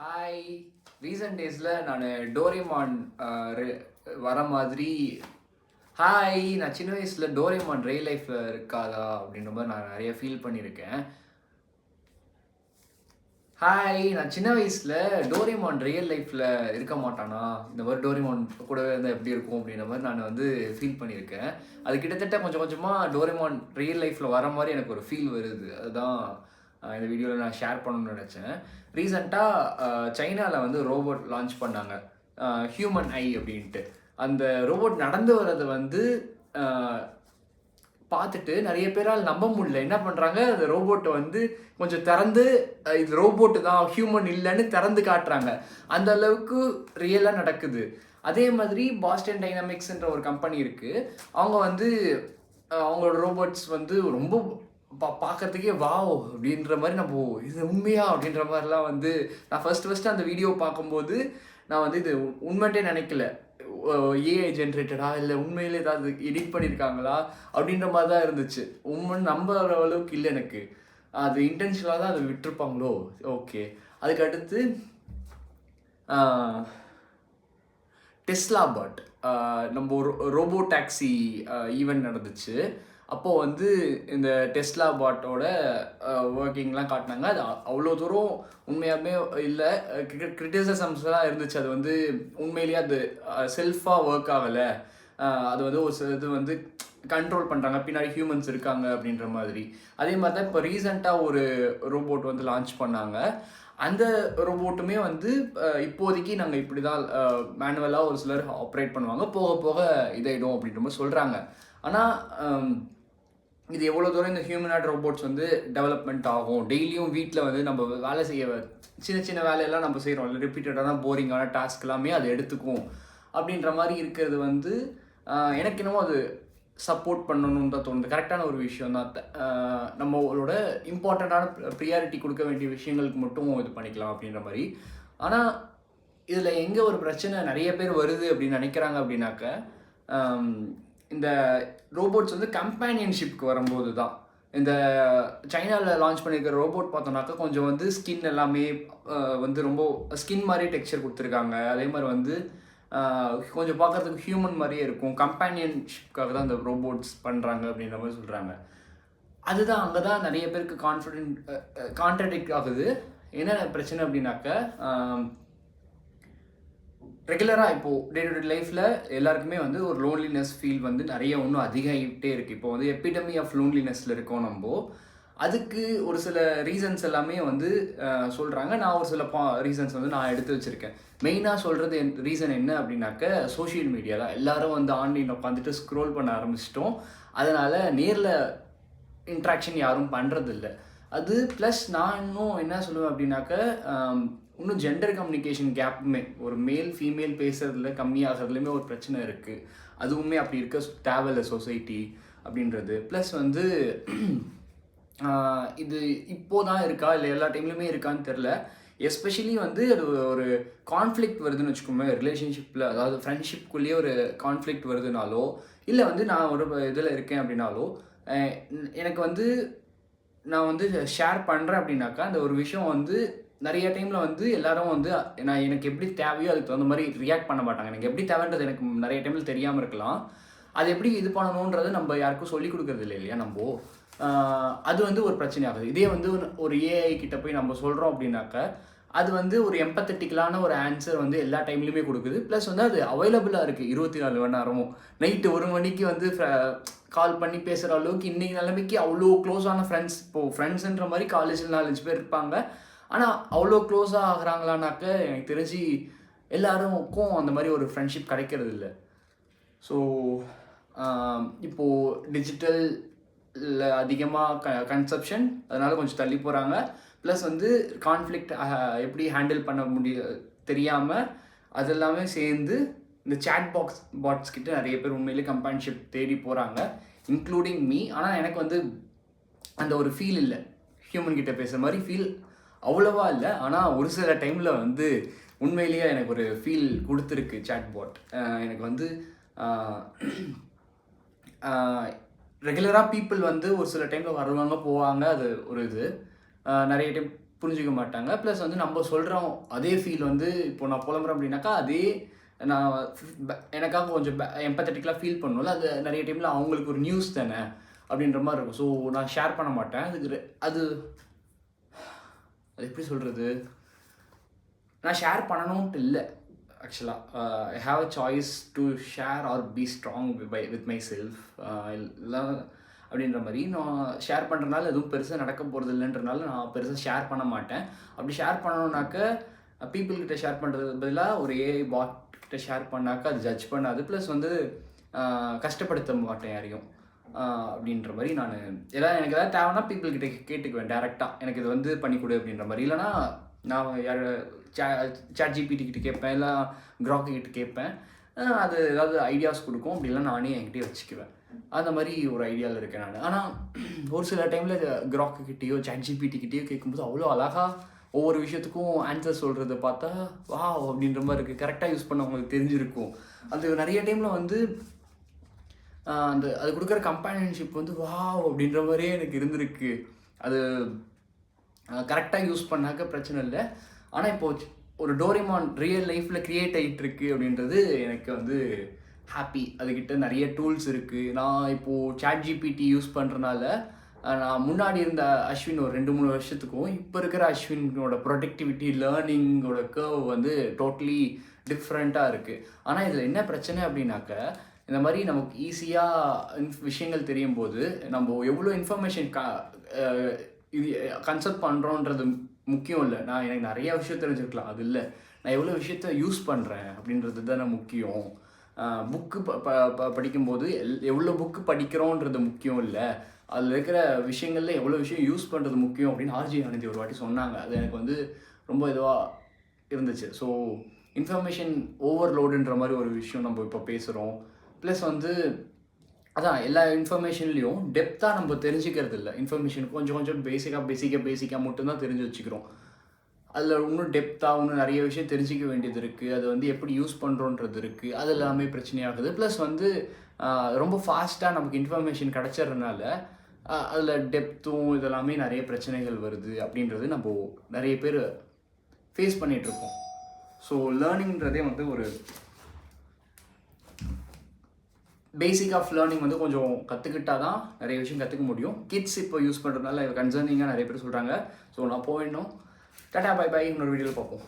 Hi. Recent டேஸில் நான் Doraemon வர மாதிரி நான் சின்ன வயசில் டோரேமான் ரியல் லைஃப்பில் இருக்காதா அப்படின்ற மாதிரி நான் நிறைய ஃபீல் பண்ணியிருக்கேன். நான் சின்ன வயசில் டோரேமான் ரியல் லைஃப்பில் இருக்க மாட்டானா, இந்த மாதிரி டோரேமான் கூடவே இருந்தால் எப்படி இருக்கும் அப்படின்ற மாதிரி நான் வந்து ஃபீல் பண்ணியிருக்கேன். அது கிட்டத்தட்ட கொஞ்சம் கொஞ்சமாக டோரேமான் ரியல் லைஃப்பில் வர மாதிரி எனக்கு ஒரு ஃபீல் வருது. அதுதான் இந்த வீடியோவில் நான் ஷேர் பண்ணணும்னு நினச்சேன். ரீசெண்டாக சைனாவில் வந்து ரோபோட் லான்ச் பண்ணாங்க, ஹியூமன் ஐ அப்படின்ட்டு. அந்த ரோபோட் நடந்து வர்றது வந்து பார்த்துட்டு நிறைய பேரால் நம்ப முடியல. என்ன பண்ணுறாங்க, அந்த ரோபோட்டை வந்து கொஞ்சம் திறந்து இது ரோபோட்டு தான், ஹியூமன் இல்லைன்னு திறந்து காட்டுறாங்க. அந்த அளவுக்கு ரியலாக நடக்குது. அதே மாதிரி பாஸ்டன் டைனமிக்ஸ்ன்ற ஒரு கம்பெனி இருக்குது. அவங்க வந்து அவங்களோட ரோபோட்ஸ் வந்து ரொம்ப பார்க்கறதுக்கே வாவ் அப்படின்ற மாதிரி நம்ம இது உண்மையா அப்படின்ற மாதிரிலாம் வந்து நான் ஃபஸ்ட்டு அந்த வீடியோ பார்க்கும்போது நான் வந்து இது உண்மைட்டே நினைக்கல. ஏஐ ஜென்ரேட்டடா இல்லை உண்மையிலே ஏதாவது எடிட் பண்ணியிருக்காங்களா அப்படின்ற மாதிரி தான் இருந்துச்சு. உண்மைன்னு நம்புற அளவுக்கு இல்லை எனக்கு. அது இன்டென்ஷனலாக தான் அதை விட்டுருப்பாங்களோ. ஓகே, அதுக்கு அடுத்து டெஸ்லா பாட், நம்ம ரோபோ டாக்ஸி ஈவெண்ட் நடந்துச்சு. அப்போது வந்து இந்த டெஸ்லா பாட்டோட ஒர்க்கிங்லாம் காட்டினாங்க. அது அவ்வளோ தூரம் உண்மையாகவே இல்லை, கிரிட்டிசிசம்ஸ்லாம் இருந்துச்சு. அது வந்து உண்மையிலேயே அது செல்ஃபாக ஒர்க் ஆகலை, அது வந்து ஒரு இது வந்து கண்ட்ரோல் பண்ணுறாங்க, பின்னாடி ஹியூமன்ஸ் இருக்காங்க அப்படின்ற மாதிரி. அதே மாதிரி தான் இப்போ ரீசெண்டாக ஒரு ரோபோட் வந்து லான்ச் பண்ணாங்க. அந்த ரோபோட்டுமே வந்து இப்போதைக்கு நாங்கள் இப்படி தான் மேனுவலாக ஒரு சிலர் ஆப்ரேட் பண்ணுவாங்க, போக போக இதாயிடும் அப்படின்ற மாதிரி சொல்கிறாங்க. ஆனால் இது எவ்வளோ தூரம் இந்த ஹியூமனாய்ட் ரோபோட்ஸ் வந்து டெவலப்மெண்ட் ஆகும், டெய்லியும் வீட்டில் வந்து நம்ம வேலை செய்ய சின்ன சின்ன வேலையெல்லாம் நம்ம செய்கிறோம் இல்லை, ரிப்பீட்டடான போரிங்கான டாஸ்க் எல்லாமே அது எடுத்துக்கும் அப்படின்ற மாதிரி இருக்கிறது வந்து எனக்கு என்னமோ அது சப்போர்ட் பண்ணணுன்னு தான் தோணுது. கரெக்டான ஒரு விஷயம் தான். நம்மளோட இம்பார்ட்டண்ட்டான ப்ரியாரிட்டி கொடுக்க வேண்டிய விஷயங்களுக்கு மட்டும் இது பண்ணிக்கலாம் அப்படின்ற மாதிரி. ஆனால் இதில் எங்கே ஒரு பிரச்சனை நிறைய பேர் வருது அப்படின்னு நினைக்கிறாங்க அப்படின்னாக்க, இந்த ரோபோட்ஸ் வந்து கம்பேனியன்ஷிப்க்கு வரும்போது தான். இந்த சைனாவில் லான்ச் பண்ணியிருக்கிற ரோபோட் பார்த்தோம்னாக்கா கொஞ்சம் வந்து ஸ்கின் எல்லாமே வந்து ரொம்ப ஸ்கின் மாதிரியே டெக்ஸ்சர் கொடுத்துருக்காங்க. அதே மாதிரி வந்து கொஞ்சம் பார்க்குறதுக்கு ஹியூமன் மாதிரியே இருக்கும். கம்பேனியன்ஷிப்காக தான் இந்த ரோபோட்ஸ் பண்ணுறாங்க அப்படின்ற மாதிரி சொல்கிறாங்க. அதுதான் அங்கே தான் நிறைய பேருக்கு கான்ட்ரடிக்ட் ஆகுது. என்ன பிரச்சனை அப்படின்னாக்க, ரெகுலராக இப்போது டே டு டே லைஃப்பில் எல்லாருக்குமே வந்து ஒரு லோன்லினஸ் ஃபீல் வந்து நிறைய இன்னும் அதிகமாகிட்டே இருக்குது. இப்போ வந்து எபிடமி ஆஃப் லோன்லினஸில் இருக்கோம் நம்ம. அதுக்கு ஒரு சில ரீசன்ஸ் எல்லாமே வந்து சொல்கிறாங்க. நான் ஒரு சில ரீசன்ஸ் வந்து நான் எடுத்து வச்சுருக்கேன். மெயினாக சொல்கிறது ரீசன் என்ன அப்படின்னாக்க, சோஷியல் மீடியா தான். எல்லோரும் வந்து ஆன்லைனில் உட்காந்துட்டு ஸ்க்ரோல் பண்ண ஆரம்பிச்சிட்டோம். அதனால் நேரில் இன்ட்ராக்ஷன் யாரும் பண்ணுறதில்ல. அது ப்ளஸ் நான் இன்னும் என்ன சொல்லுவேன் அப்படின்னாக்க, இன்னும் ஜெண்டர் கம்யூனிகேஷன் கேப்புமே, ஒரு மேல் ஃபீமேல் பேசுகிறதுல கம்மியாகிறதுலையுமே ஒரு பிரச்சனை இருக்குது. அதுவுமே அப்படி இருக்க தேவையில்லை சொசைட்டி அப்படின்றது. ப்ளஸ் வந்து இது இப்போது தான் இருக்கா இல்லை எல்லா டைம்லையுமே இருக்கான்னு தெரில. எஸ்பெஷலி வந்து அது ஒரு கான்ஃப்ளிக்ட் வருதுன்னு வச்சுக்கோங்க ரிலேஷன்ஷிப்பில், அதாவது ஃப்ரெண்ட்ஷிப்குள்ளேயே ஒரு கான்ஃப்ளிக்ட் வருதுனாலோ, இல்லை வந்து நான் ஒரு இதில் இருக்கேன் அப்படின்னாலோ, எனக்கு வந்து நான் வந்து ஷேர் பண்ணுறேன் அப்படின்னாக்கா, அந்த ஒரு விஷயம் வந்து நிறைய டைமில் வந்து எல்லோரும் வந்து எனக்கு எப்படி தேவையோ அதுக்கு தகுந்த மாதிரி ரியாக்ட் பண்ண மாட்டாங்க. எனக்கு எப்படி தேவைன்றது எனக்கு நிறைய டைமில் தெரியாமல் இருக்கலாம். அது எப்படி இது பண்ணணுன்றது நம்ம யாருக்கும் சொல்லிக் கொடுக்குறது இல்லை இல்லையா நம்ம. அது வந்து ஒரு பிரச்சனையாகுது. இதே வந்து ஒரு ஏஐ கிட்ட போய் நம்ம சொல்கிறோம் அப்படின்னாக்க, அது வந்து ஒரு எம்பத்தட்டிக்கலான ஒரு ஆன்சர் வந்து எல்லா டைம்லையுமே கொடுக்குது. ப்ளஸ் வந்து அது அவைலபிளாக இருக்குது 24 மணி நேரமும். நைட்டு 1 மணிக்கு வந்து கால் பண்ணி பேசுகிற அளவுக்கு இன்றைக்கி நிலைமைக்கு அவ்வளோ க்ளோஸான ஃப்ரெண்ட்ஸ், இப்போது ஃப்ரெண்ட்ஸுன்ற மாதிரி காலேஜில் 4-5 பேர் இருப்பாங்க. ஆனால் அவ்வளோ க்ளோஸாக ஆகிறாங்களான்னாக்க எனக்கு தெரிஞ்சு எல்லாருக்கும் அந்த மாதிரி ஒரு ஃப்ரெண்ட்ஷிப் கிடைக்கிறது இல்லை. ஸோ இப்போது டிஜிட்டலில் அதிகமாக கன்சப்ஷன், அதனால் கொஞ்சம் தள்ளி போகிறாங்க. ப்ளஸ் வந்து கான்ஃப்ளிக்ட் எப்படி ஹேண்டில் பண்ண தெரியாமல் அதெல்லாமே சேர்ந்து இந்த சேட் பாட்ஸ் கிட்ட நிறைய பேர் உண்மையிலே கம்பேனியன்ஷிப் தேடி போகிறாங்க, இன்க்ளூடிங் மீ. ஆனால் எனக்கு வந்து அந்த ஒரு ஃபீல் இல்லை, ஹியூமன் கிட்ட பேசுகிற மாதிரி ஃபீல் அவ்வளோவா இல்லை. ஆனால் ஒரு சில டைமில் வந்து உண்மையிலேயே எனக்கு ஒரு ஃபீல் கொடுத்துருக்கு சேட் பாட். எனக்கு வந்து ரெகுலராக பீப்புள் வந்து ஒரு சில டைமில் வருவாங்க போவாங்க, அது ஒரு இது. நிறைய டைம் புரிஞ்சுக்க மாட்டாங்க. ப்ளஸ் வந்து நம்ம சொல்கிறோம் அதே ஃபீல் வந்து இப்போ நான் புலம்புறேன் அப்படின்னாக்கா அதே நான் எனக்காக கொஞ்சம் எம்பத்தட்டிக்கலாக ஃபீல் பண்ணணும்ல. அது நிறைய டைமில் அவங்களுக்கு ஒரு நியூஸ் தானே அப்படின்ற மாதிரி இருக்கும். ஸோ நான் ஷேர் பண்ண மாட்டேன். அது அது எப்படி சொல்கிறது, நான் ஷேர் பண்ணணுன்ட்டு இல்லை ஆக்சுவலாக. I have a choice to share or be strong with myself இல்லை அப்படின்ற மாதிரி. நான் ஷேர் பண்ணுறதுனால எதுவும் பெருசாக நடக்க போகிறது இல்லைன்றனால நான் பெருசாக ஷேர் பண்ண மாட்டேன். அப்படி ஷேர் பண்ணணுன்னாக்க பீப்புள்கிட்ட ஷேர் பண்ணுறது பதிலாக ஒரு ஏஐ பாட் கிட்ட ஷேர் பண்ணாக்கா அது ஜட்ஜ் பண்ணாது. ப்ளஸ் வந்து கஷ்டப்படுத்த மாட்டேன் யாரையும் அப்படின்ற மாதிரி. நான் எனக்கு ஏதாவது தேவைன்னா பீப்புள்கிட்ட கேட்டுக்குவேன் டேரெக்டாக, எனக்கு இது வந்து பண்ணி கொடு அப்படின்ற மாதிரி. இல்லைனா நான் யார் சாட் ஜிபிடி கிட்ட கேட்பேன், இல்லை கிராக் கிட்ட கேட்பேன். அது ஏதாவது ஐடியாஸ் கொடுக்கும். அப்படிலாம் நானே என்கிட்டயே வச்சுக்குவேன். அந்த மாதிரி ஒரு ஐடியாவில் இருக்கேன் நான். ஆனால் ஒரு சில டைமில் கிராக்கு கிட்டேயோ சாட் ஜிபிடி கிட்டேயோ கேட்கும்போது அவ்வளோ அழகாக ஒவ்வொரு விஷயத்துக்கும் ஆன்சர் சொல்கிறத பார்த்தா வா அப்படின்ற மாதிரி இருக்குது. கரெக்டாக யூஸ் பண்ண அவங்களுக்கு தெரிஞ்சிருக்கும். அது நிறைய டைமில் வந்து அது கொடுக்குற கம்பேனியன்ஷிப் வந்து வா அப்படின்ற மாதிரியே எனக்கு இருந்திருக்கு. அது கரெக்டாக யூஸ் பண்ணாக்க பிரச்சனை இல்லை. ஆனால் இப்போது ஒரு டோரேமான் ரியல் லைஃப்பில் க்ரியேட் ஆகிட்டுருக்கு அப்படின்றது எனக்கு வந்து ஹாப்பி. அதுக்கிட்ட நிறைய டூல்ஸ் இருக்குது. நான் இப்போது சாட் ஜிபிடி யூஸ் பண்ணுறனால நான் முன்னாடி இருந்த அஸ்வின் ஒரு 2-3 வருஷத்துக்கும் இப்போ இருக்கிற அஸ்வினோட ப்ரொடக்டிவிட்டி லேர்னிங்கோட கர்வ் வந்து டோட்டலி டிஃப்ரெண்ட்டாக இருக்குது. ஆனால் இதில் என்ன பிரச்சனை அப்படின்னாக்க, இந்த மாதிரி நமக்கு ஈஸியாக விஷயங்கள் தெரியும் போது நம்ம எவ்வளோ இன்ஃபர்மேஷன் இது கன்சல்ட் பண்ணுறோன்றது முக்கியம் இல்லை. எனக்கு நிறைய விஷயம் தெரிஞ்சுருக்கலாம், அது இல்லை. நான் எவ்வளோ விஷயத்த யூஸ் பண்ணுறேன் அப்படின்றது தானே முக்கியம். புக்கு படிக்கும்போது எவ்வளோ புக்கு படிக்கிறோன்றது முக்கியம் இல்லை, அதில் இருக்கிற விஷயங்களில் எவ்வளோ விஷயம் யூஸ் பண்ணுறது முக்கியம் அப்படின்னு ஆர்ஜி ஆனந்தி ஒரு வாட்டி சொன்னாங்க. அது எனக்கு வந்து ரொம்ப இதுவாக இருந்துச்சு. ஸோ இன்ஃபர்மேஷன் ஓவர்லோடுன்ற மாதிரி ஒரு விஷயம் நம்ம இப்போ பேசுகிறோம். ப்ளஸ் வந்து அதான் எல்லா இன்ஃபர்மேஷன்லேயும் டெப்த்தாக நம்ம தெரிஞ்சுக்கிறது இல்லை. இன்ஃபர்மேஷன் கொஞ்சம் கொஞ்சம் பேசிக்காக மட்டும்தான் தெரிஞ்சு வச்சுக்கிறோம். அதில் இன்னும் டெப்த்தாக இன்னும் நிறைய விஷயம் தெரிஞ்சிக்க வேண்டியது இருக்குது. அது வந்து எப்படி யூஸ் பண்ணுறோன்றது இருக்குது. அது எல்லாமே பிரச்சனையாகுது. ப்ளஸ் வந்து ரொம்ப ஃபாஸ்ட்டாக நமக்கு இன்ஃபர்மேஷன் கிடச்சிட்றதுனால அதில் டெப்த்தும் இதெல்லாமே நிறைய பிரச்சனைகள் வருது அப்படின்றது நம்ம நிறைய பேர் ஃபேஸ் பண்ணிகிட்ருக்கோம். ஸோ லேர்னிங்கிறதே வந்து ஒரு பேசிக் ஆஃப் லேர்னிங் வந்து கொஞ்சம் கற்றுக்கிட்டால் தான் நிறைய விஷயம் கற்றுக்க முடியும். கிட்ஸ் இப்போ யூஸ் பண்ணுறதுனால கன்சர்னிங்காக நிறைய பேர் சொல்கிறாங்க. ஸோ நான் போயிடணும். டாடா பை பை. இன்னொரு வீடியோவில் பார்ப்போம்.